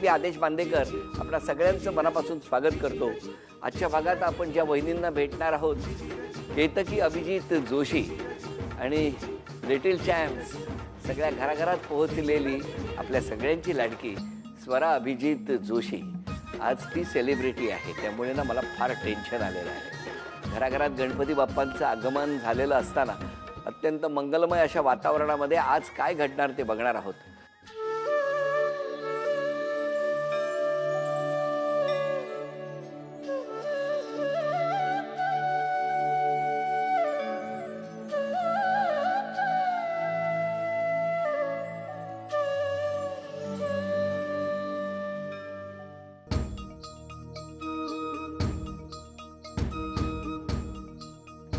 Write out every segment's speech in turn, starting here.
मी आदेश बांदेकर आपल्या सगळ्यांचं मनापासून स्वागत करतो. आजच्या भागात आपण ज्या वहिनींना भेटणार आहोत, केतकी अभिजित जोशी आणि लिटिल चॅम्प्स, सगळ्या घराघरात पोहोचलेली आपल्या सगळ्यांची लाडकी स्वरा अभिजित जोशी. आज ती सेलिब्रिटी आहे, त्यामुळे ना मला फार टेन्शन आलेलं आहे. घराघरात गणपती बाप्पांचं आगमन झालेलं असताना अत्यंत मंगलमय अशा वातावरणामध्ये आज काय घडणार ते बघणार आहोत.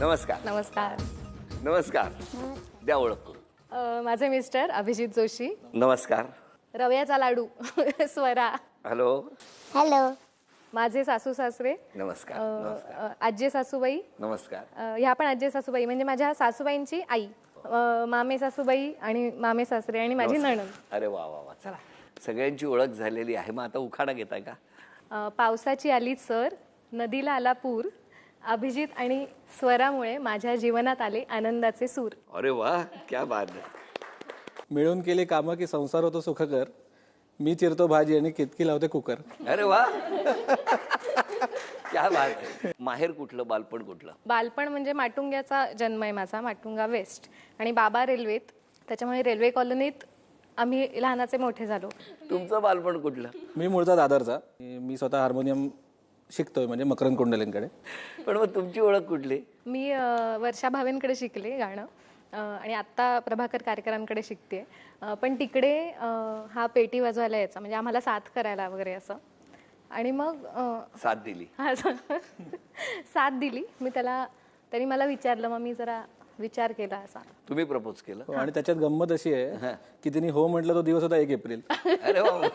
नमस्कार. नमस्कार. नमस्कार. द्या ओळख. माझे मिस्टर अभिजित जोशी. नमस्कार. रव्याचा लाडू स्वरा. हॅलो. हॅलो. माझे सासू सासरे. नमस्कार. आजी सासूबाई. नमस्कार. ह्या पण आजी सासूबाई म्हणजे माझ्या सासूबाईंची आई. मामे सासूबाई आणि मामे सासरे आणि माझी नणंद. अरे वा वा वा. चला, सगळ्यांची ओळख झालेली आहे. मग आता उखाणा घेताय का? पावसाची आली सर, नदीला आला पूर, अभिजित आणि स्वरामुळे माझ्या जीवनात आले आनंदाचे सूर. अरे वा, क्या बात आहे. मिळून केली कामं की संसार होतो सुखकर, मी चिरतो भाजी आणि कितकी लावते कुकर. अरे वा, क्या बात आहे. माहेर कुठलं, बालपण कुठलं? बालपण म्हणजे माटुंग्याचा जन्म आहे माझा, माटुंगा वेस्ट. आणि बाबा रेल्वेत, त्याच्यामुळे रेल्वे कॉलनीत आम्ही लहानाचे मोठे झालो. तुमचं बालपण कुठलं? मी मूळचा दादरचा. मी स्वतः हार्मोनियम शिकतोय म्हणजे मकरंद कुंडलेंकडे. पण मग तुमची ओळख कुठली? मी वर्षा भावेंकडे शिकले गाणं आणि आत्ता प्रभाकर कार्यकरांकडे शिकते. पण तिकडे हा पेटी वाजवायला यायचा, म्हणजे आम्हाला साथ करायला वगैरे असं. आणि मग साथ दिली. साथ दिली मी त्याला. त्यांनी मला विचारलं, मग मी जरा विचार केला असा. तुम्ही प्रपोज केलं? आणि त्याच्यात गंमत अशी आहे की तिने हो म्हटलं तो दिवस होता 1 एप्रिल. अरे वा.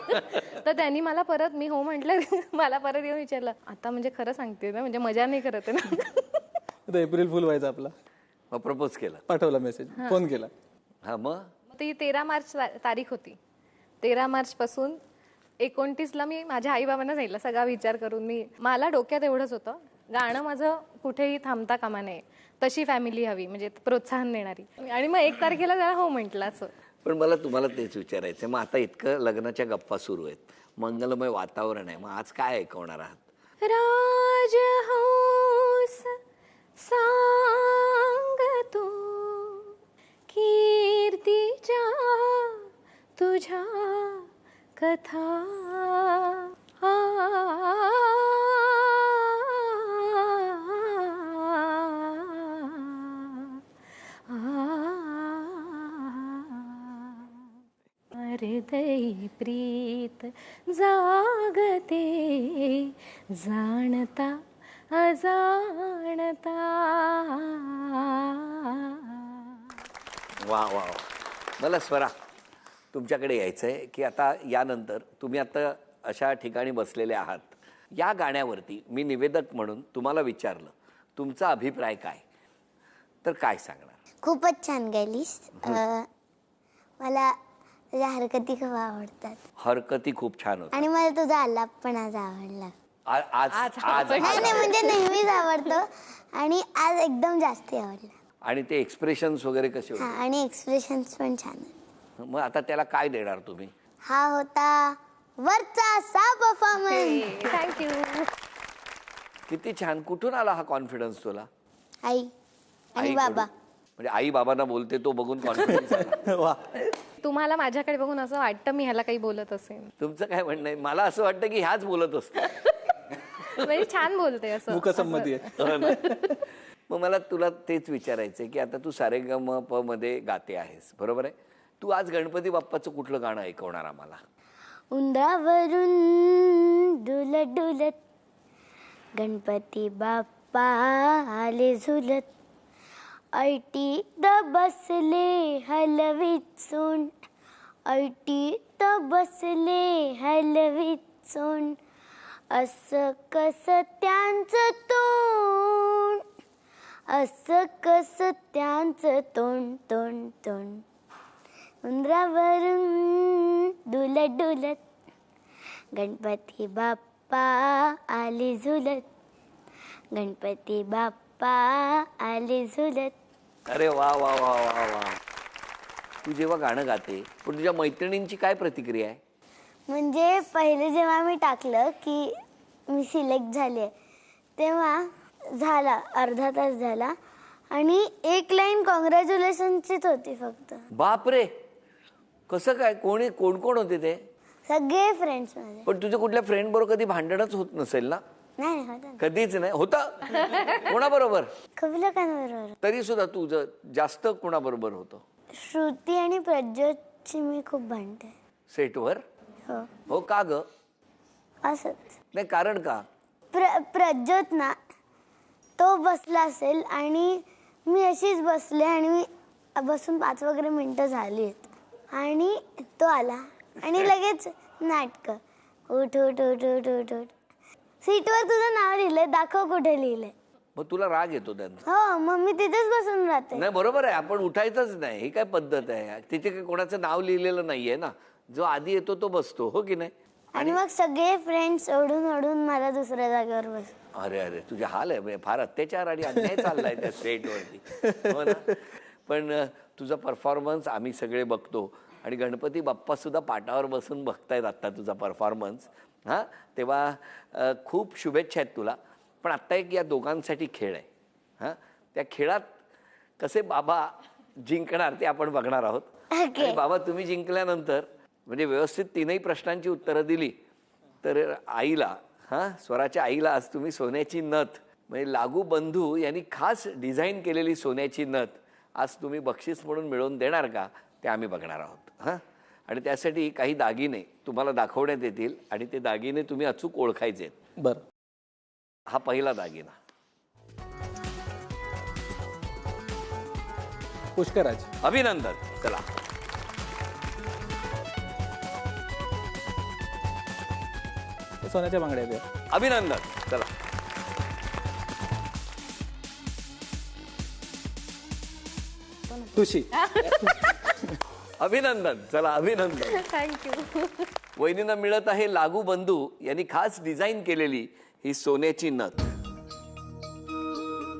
तर त्यांनी मला परत, मी हो म्हटलं, मला परत येऊन विचारलं, आता म्हणजे खरं सांगते ना, म्हणजे मजा नाही करत ना. तर एप्रिल फुल व्हायचा आपला. मग प्रपोज केलं? पाठवला मेसेज, फोन केला. हा. मग ती 13 मार्च तारीख होती. 13 मार्च पासून 29ला मी माझ्या आईबाबांना सांगितलं सगळा विचार करून. मला डोक्यात एवढंच होतं, गाणं माझं कुठेही थांबता कामा नये, तशी फॅमिली हवी, म्हणजे प्रोत्साहन देणारी. आणि मग 1 तारखेला जरा हो म्हटलं असं. पण मला तुम्हाला तेच विचारायचं, मग आता इतकं लग्नाच्या गप्पा सुरू आहेत, मंगलमय वातावरण आहे, मग आज काय ऐकवणार आहात? राजहंस सांग तू कीर्तीच्या तुझ्या कथा. हृदयी प्रीत जागते जाणता अजाणता. वा वा. मला स्वरा, तुमच्याकडे यायचं आहे की आता यानंतर तुम्ही आता अशा ठिकाणी बसलेले आहात, या गाण्यावरती मी निवेदक म्हणून तुम्हाला विचारलं तुमचा अभिप्राय काय, तर काय सांगणार? खूपच छान गायलीस. मला तुझ्या हरकती खूप आवडतात. हरकती खूप छान होत. आणि मला तुझा आलाप पण आज आवडला. आज आज नाही म्हणजे नेहमीच आवडतो आणि आज एकदम जास्त आवडला. आणि ते एक्सप्रेशन्स वगैरे कसे हा, होते? आणि एक्सप्रेशन्स पण छान. मग आता त्याला काय देणार तुम्ही? हा होता वरचा असा परफॉर्मन्स. थँक्यू. किती छान. कुठून आला हा कॉन्फिडन्स तुला? आई आणि आईकडून? बाबा. म्हणजे आई बाबांना बोलते तो बघून कॉन्फिडन्स? वा. तुम्हाला माझ्याकडे बघून असं वाटतं मी ह्याला काही बोलत असेल? तुमचं काय म्हणणं आहे? मला असं वाटतं की ह्याच बोलत असतो. म्हणजे छान बोलते असं. मुखसंमती आहे. मग मला तुला तेच विचारायचंय की आता तू सारेगमप मध्ये गाते आहेस, बरोबर आहे? तू आज गणपती बाप्पाचं कुठलं गाणं ऐकवणार आम्हाला? उंदरावरून डुलत डुलत गणपती बाप्पा आले झुलत, ऐटीत बसले हलवीत सोंड, ऐटीत बसले हलवीत सोंड, असं कसं त्यांचं तोंड, असं कसं त्यांचं तोंड तोंड तोंड. उंदरावरून डुलत डुलत गणपती बाप्पा आले झुलत, गणपती बाप्पा आले झुलत. अरे वा वा वा वा वा. तू जेव्हा गाणं गाते पण तुझ्या मैत्रिणींची काय प्रतिक्रिया आहे? म्हणजे पहिले जेव्हा मी टाकलं की मी सिलेक्ट झाले तेव्हा झाला अर्धा तास झाला आणि एक लाईन कॉंग्रॅच्युलेशनचीच होती फक्त. बापरे, कसं काय? कोण कोण होते ते? सगळे फ्रेंड्स माझे. पण तुझ्या कुठल्या फ्रेंड बरोबर कधी भांडणच होत नसेल ना? नाही होतं ना. कधीच नाही होतं. कोणाबरोबर? खूप लोकांबरोबर. तरी सुद्धा तुझं जास्त कोणाबरोबर होतं? श्रुती आणि प्रज्योतची मी खूप भांडते. सेटवर? हो हो का ग? असंच. नाही कारण का? प्रज्योत ना तो बसला असेल आणि मी अशीच बसले आणि मी बसून 5 वगैरे मिनिटं झाली आहेत आणि तो आला आणि लगेच नाटक उठ उठ उठ उठ उठ उठ, सीटवर तुझं नाव लिहिलंय, दाखव कुठे लिहिलंय. मग तुला राग येतो त्यांचा? हो मग मी तिथेच बसून राहते. नाही बरोबर आहे, आपण उठायचंच नाही. ही काय पद्धत आहे? तिथे काही कोणाचं नाव लिहिलेलं नाहीये ना. जो आधी येतो तो बसतो, हो की नाही? आणि मग सगळे फ्रेंड्स ओढून ओढून मला दुसऱ्या जागेवर बस. अरे अरे, तुझे हाल आहे. फार अत्याचार आणि अन्याय चाललाय त्या सेटवरती, हो ना? पण तुझा परफॉर्मन्स आम्ही सगळे बघतो आणि गणपती बाप्पा सुद्धा पाटावर बसून बघतायत आत्ता तुझा परफॉर्मन्स. हां, तेव्हा खूप शुभेच्छा आहेत तुला. पण आत्ता एक या दोघांसाठी खेळ आहे. हां, त्या खेळात कसे बाबा जिंकणार ते आपण बघणार आहोत. आणि बाबा तुम्ही जिंकल्यानंतर म्हणजे व्यवस्थित 3ही प्रश्नांची उत्तरं दिली तर आईला, हां, स्वराच्या आईला आज तुम्ही सोन्याची नथ म्हणजे लागू बंधू यांनी खास डिझाईन केलेली सोन्याची नथ आज तुम्ही बक्षीस म्हणून मिळवून देणार का ते आम्ही बघणार आहोत. हां, आणि त्यासाठी काही दागिने तुम्हाला दाखवण्यात येतील आणि ते दागिने तुम्ही अचूक ओळखायचे आहेत. बरं. हा पहिला दागिना पुष्कराज. अभिनंदन. चला, सोन्याच्या बांगड्या द्या. अभिनंदन. चला, तुशी. अभिनंदन. चला, अभिनंदन. थँक्यू. वहिनींना मिळत आहे लागू बंधू यांनी खास डिझाईन केलेली ही सोन्याची नथ.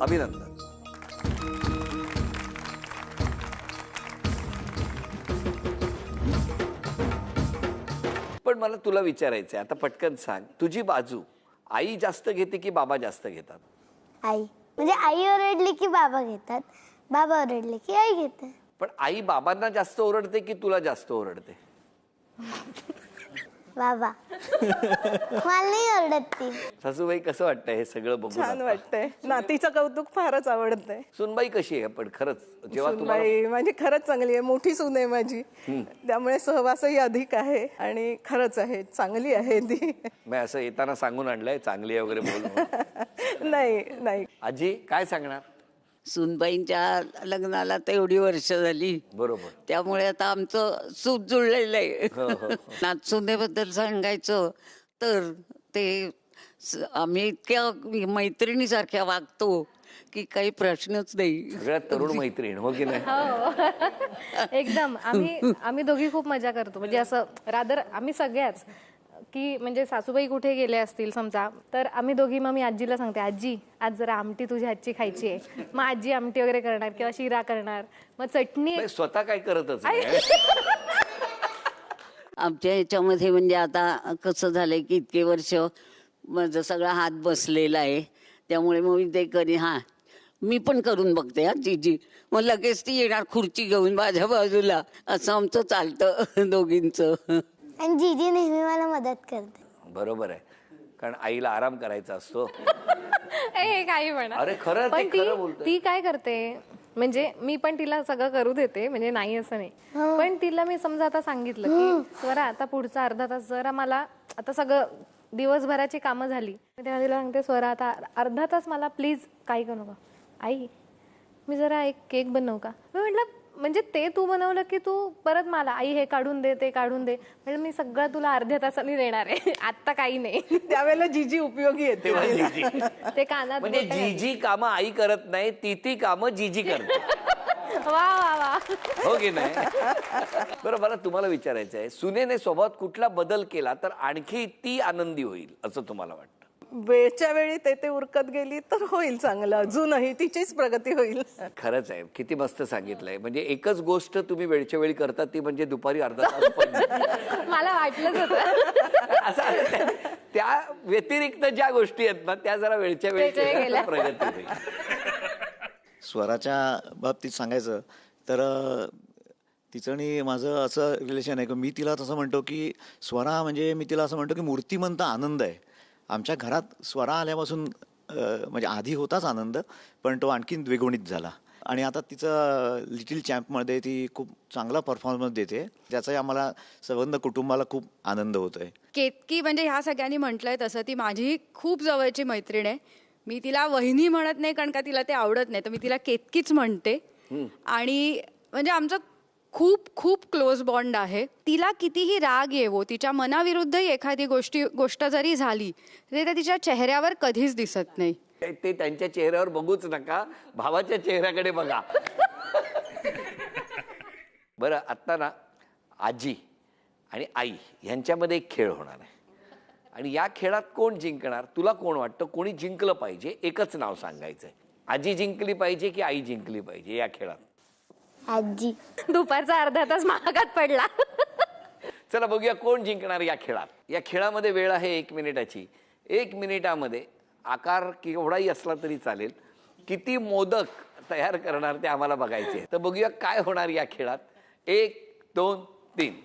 अभिनंदन. पण मला तुला विचारायचंय आता, पटकन सांग, तुझी बाजू आई जास्त घेते की बाबा जास्त घेतात? आई म्हणजे आई ओरडली की बाबा घेतात, बाबा ओरडले की आई घेते. पण आई बाबांना जास्त ओरडते की तुला जास्त ओरडते? बाबा. मला नाही ओरडत ती. सासूबाई, कसं वाटतंय हे सगळं बघून? छान वाटतंय. नातीचं कौतुक फारच आवडतंय. सुनबाई कशी आहे? पण खरंच जेव्हा तुम्हाला सुनबाई माझी खरंच चांगली आहे. मोठी सून आहे माझी, त्यामुळे सहवासही अधिक आहे आणि खरंच आहे, चांगली आहे ती. मी असं येताना सांगून आणलंय चांगली आहे वगैरे बोलून? नाही नाही. आजी काय सांगणार? सुनबाईंच्या लग्नाला तर एवढी वर्ष झाली, बरोबर. त्यामुळे आता आमचं सूत जुळलेलं आहे. हो, हो, हो. नातसुनेबद्दल सांगायचं तर ते आम्ही इतक्या मैत्रिणीसारख्या वागतो की काही प्रश्नच नाही. सगळ्यात तरुण मैत्रीण, हो की नाही? हो एकदम. आम्ही दोघी खूप मजा करतो. म्हणजे असं रादर आम्ही सगळ्याच की म्हणजे सासूबाई कुठे गेले असतील समजा तर आम्ही दोघी, मग मी आजीला सांगते, आजी आज जरा आमटी तुझ्या हातची खायची आहे. मग आजी आमटी वगैरे करणार किंवा शिरा करणार, मग चटणी. नाही, स्वतः काय करतच नाही. आमच्या ह्याच्यामध्ये म्हणजे आता कसं झालंय की इतके वर्ष माझा सगळा हात बसलेला आहे, त्यामुळे मग मी ते मी पण करून बघते हा जीजी, मग लगेच ती येणार खुर्ची घेऊन माझ्या बाजूला. असं आमचं चालतं दोघींचं. आणि जीजी नेहमी मला मदत करते. बरोबर आहे, कारण आईला आराम करायचा असतो. हे काही म्हणा. अरे खरं, पण ते खरं बोलतोय. ती काय करते म्हणजे मी पण तिला सगळं करू देते, म्हणजे नाही असं नाही. पण तिला मी समजा आता सांगितलं की स्वरा आता पुढचा अर्धा तास जरा मला आता सगळं दिवसभराची कामं झाली, तेव्हा तिला सांगते स्वरा आता अर्धा तास मला प्लीज काही करू नका. आई मी जरा एक केक बनवू का? मी म्हटलं म्हणजे ते तू बनवलं की तू परत मला आई हे काढून दे ते काढून दे. म्हणजे मी सगळं तुला अर्ध्या तासाने देणार आहे, आत्ता काही नाही. त्यावेळेला जीजी उपयोगी येते. तेव्हा जीजी ते कानात म्हणजे बोटं जीजी कामं आई करत नाही, ती कामं जीजी करते. वा वा वा. हो की नाही? बरं, मला तुम्हाला विचारायचं आहे, सुनेने स्वभावात कुठला बदल केला तर आणखी ती आनंदी होईल असं तुम्हाला वाटतं? वेळच्या वेळी ते उरकत गेली तर होईल चांगलं, अजूनही तिचीच प्रगती होईल. खरंच आहे, किती मस्त सांगितलंय. म्हणजे एकच गोष्ट तुम्ही वेळच्या वेळी करता ती म्हणजे दुपारी अर्धा तास पडणं. मला वाटलंच होतं. असं त्या व्यतिरिक्त ज्या गोष्टी आहेत ना त्या जरा वेळच्या वेळी वेळच्या वेळी केल्या गेल्या. तर प्रगती होईल. स्वराच्या बाबतीत सांगायचं तर तिचं आणि माझं असं रिलेशन आहे की मी तिला तसं म्हणतो की स्वरा म्हणजे मी तिला असं म्हणतो की मूर्तिमंत आनंद आहे. आमच्या घरात स्वरा आल्यापासून म्हणजे आधी होताच आनंद, पण तो आणखीन द्विगुणित झाला. आणि आता तिचं लिटिल चॅम्पमध्ये ती खूप चांगला परफॉर्मन्स देते, त्याचाही आम्हाला संबंध कुटुंबाला खूप आनंद होतोय. केतकी म्हणजे ह्या सगळ्यांनी म्हटलंय तसं ती माझी खूप जवळची मैत्रीण आहे. मी तिला वहिनी म्हणत नाही कारण का तिला ते आवडत नाही, तर मी तिला केतकीच म्हणते. आणि म्हणजे आमचं खूप खूप क्लोज बॉन्ड आहे. तिला कितीही राग येवो, तिच्या मनाविरुद्धही एखादी गोष्ट जरी झाली तरी ते तिच्या चेहऱ्यावर कधीच दिसत नाही. ते त्यांच्या चेहऱ्यावर बघूच नका, भावाच्या चेहऱ्याकडे बघा. बरं, आता ना आजी आणि आई यांच्यामध्ये एक खेळ होणार आहे आणि या खेळात कोण जिंकणार तुला कोण वाटतं? कोणी जिंकलं पाहिजे? एकच नाव सांगायचंय. आजी जिंकली पाहिजे की आई जिंकली पाहिजे या खेळात? आजी. दुपारचा अर्धा तास महागात पडला. चला बघूया कोण जिंकणार या खेळात. या खेळामध्ये वेळ आहे 1 मिनिटाची. 1 मिनिटामध्ये आकार केवढाही असला तरी चालेल, किती मोदक तयार करणार ते आम्हाला बघायचे. तर बघूया काय होणार या खेळात. 1 2 3.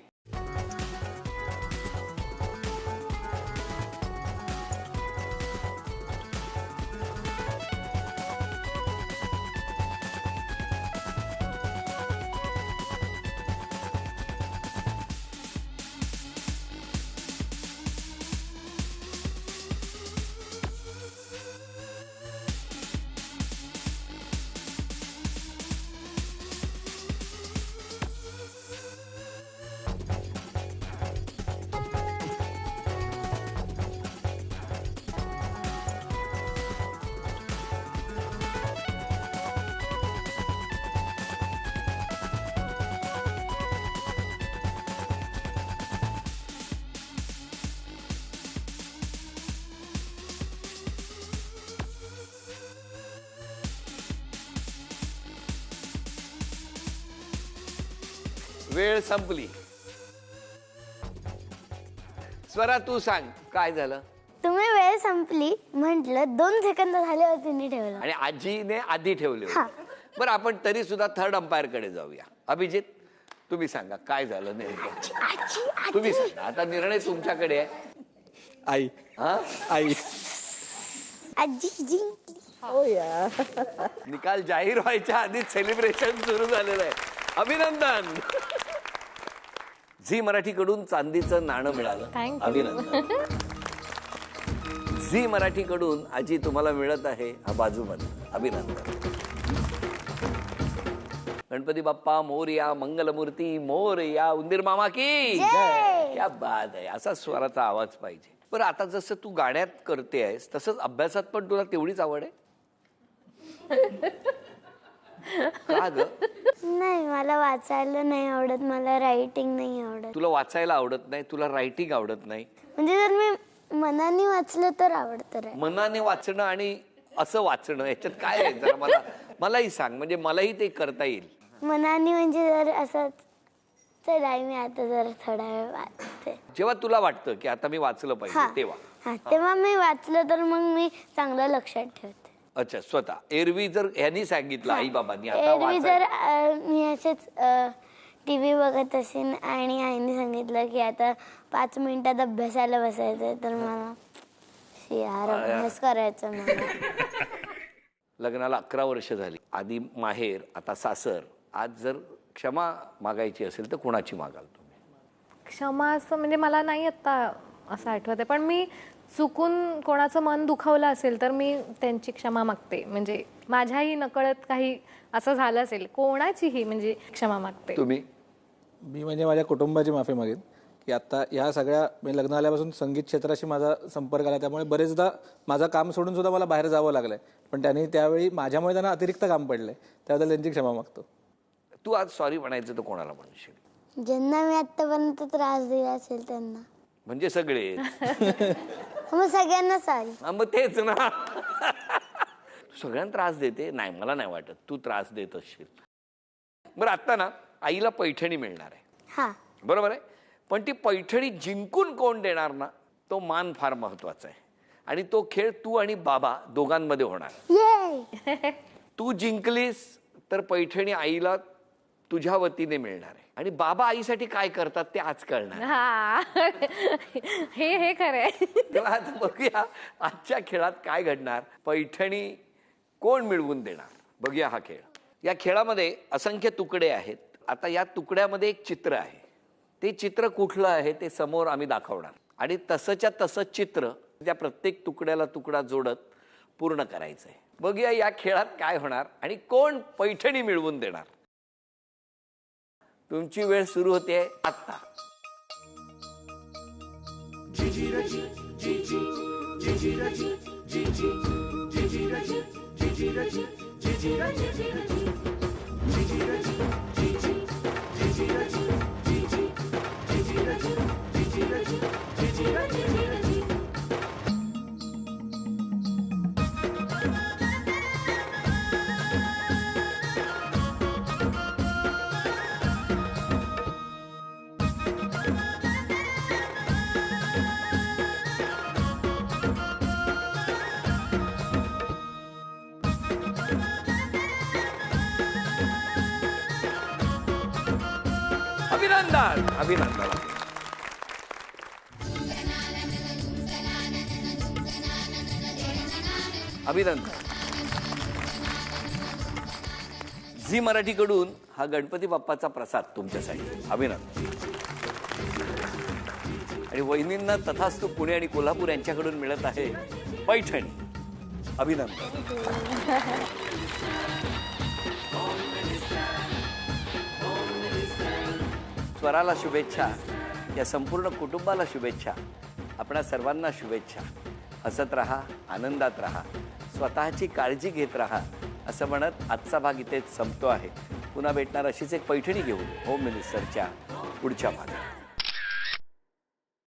वेळ संपली. स्वरा तू सांग काय झालं? तुम्ही वेळ संपली म्हटलं, 2 सेकंद झाल्यावर तिने ठेवलं. आणि आजीने आधी ठेवले होते. बरं, आपण तरी सुद्धा थर्ड अंपायर कडे जाऊया. अभिजित तुम्ही सांगा काय झालं नेमकं? तुम्ही सांगा, आता निर्णय तुमच्याकडे आहे. आई. हा, आई. आजी जिंकली. हो या. निकाल जाहीर व्हायच्या आधीच सेलिब्रेशन सुरू झालेलं आहे. अभिनंदन. झी मराठी कडून चांदीचं नाणं मिळालं. Thank you. अभिनंदन. झी मराठी कडून आजी तुम्हाला मिळत आहे हा बाजूमध्ये. अभिनंदन. गणपती बाप्पा मोरया, मंगलमूर्ती मोरया, उंदीर मामा की जय. क्या बात आहे. असा स्वराचा आवाज पाहिजे. बरं, आता जसं तू गाण्यात करते आहेस तसंच अभ्यासात पण तुला तेवढीच आवड आहे का ग? नाही, मला वाचायला नाही आवडत, मला रायटिंग नाही आवडत. तुला वाचायला आवडत नाही, तुला रायटिंग आवडत नाही. म्हणजे जर मी मनाने वाचलं तर आवडतं. मनाने वाचणं आणि असं वाचणं याच्यात काय आहे जरा मलाही सांग, म्हणजे मलाही ते करता येईल. मनाने म्हणजे जर असंच चल आई मी आता जरा थोडा वेळ वाचते, जेव्हा तुला वाटतं की आता मी वाचलं हा पाहिजे तेव्हा. हा, तेव्हा मी वाचलं तर मग मी चांगलं लक्षात ठेवते. अच्छा, स्वतः एरवी जर ह्यांनी सांगितलं आई बाबांनी आता एरवी जर वाचायला, मी असेच टीव्ही बघत असेन आणि आईने सांगितलं की आता 5 मिनिटात अभ्यासाला बसायचंय, तर मला यार अभ्यास करायचा मला. लग्नाला 11 वर्ष झाली. आधी माहेर, आता सासर. आज जर क्षमा मागायची असेल तर कोणाची मागाल तुम्ही? क्षमा असं म्हणजे मला नाही आत्ता असं आठवत आहे, पण मी चुकून कोणाचं मन दुखावलं असेल तर मी त्यांची क्षमा मागते. म्हणजे माझ्याही नकळत काही असं झालं असेल, कोणाचीही म्हणजे क्षमा मागते. तुम्ही? मी म्हणजे माझ्या कुटुंबाची माफी मागेन की आता ह्या सगळ्या मी लग्न आल्यापासून संगीत क्षेत्राशी माझा संपर्क आला, त्यामुळे बरेचदा माझं काम सोडून सुद्धा मला बाहेर जावं लागलंय, पण त्यांनी त्यावेळी माझ्यामुळे त्यांना अतिरिक्त काम पडलंय, त्याबद्दल त्यांची क्षमा मागतो. तू आज सॉरी म्हणायचं तर कोणाला म्हणशील? ज्यांना मी आतापर्यंत त्रास दिला असेल त्यांना. म्हणजे सगळे. मग सगळ्यांना सॉरी. मग तेच ना. तू सगळ्यांना त्रास देते? नाही, मला नाही वाटत तू त्रास देत असशील. बरं, आता ना आईला पैठणी मिळणार आहे. हा. बरोबर आहे. पण ती पैठणी जिंकून कोण देणार ना, तो मान फार महत्वाचा आहे. आणि तो खेळ तू आणि बाबा दोघांमध्ये होणार. ये. तू जिंकलीस तर पैठणी आईला तुझ्या वतीने मिळणार आहे. आणि बाबा आईसाठी काय करतात ते आज कळणार. हा. हे खरंय. तेव्हा आज बघूया आजच्या खेळात काय घडणार, पैठणी कोण मिळवून देणार. बघूया हा खेळ. या खेळामध्ये असंख्य तुकडे आहेत. आता या तुकड्यामध्ये एक चित्र आहे. ते चित्र कुठलं आहे ते समोर आम्ही दाखवणार. आणि तसंच्या तसं चित्र त्या प्रत्येक तुकड्याला तुकडा जोडत पूर्ण करायचं आहे. बघूया या खेळात काय होणार आणि कोण पैठणी मिळवून देणार. तुमची वेळ सुरू होते आत्ता. अभिनंदन, अभिनंदन. अभिनंदन. झी मराठीकडून हा गणपती बाप्पाचा प्रसाद तुमच्यासाठी. अभिनंदन. आणि वहिनींना तथास्तु पुणे आणि कोल्हापूर यांच्याकडून मिळत आहे पैठणी. अभिनंदन. स्वराला शुभेच्छा. या संपूर्ण कुटुंबाला शुभेच्छा. आपणा सर्वांना शुभेच्छा. हसत राहा, आनंदात राहा, स्वतःची काळजी घेत राहा असं म्हणत आजचा भाग इथेच संपतो आहे. पुन्हा भेटणार अशीच एक पैठणी घेऊन होम मिनिस्टरच्या पुढच्या भागात.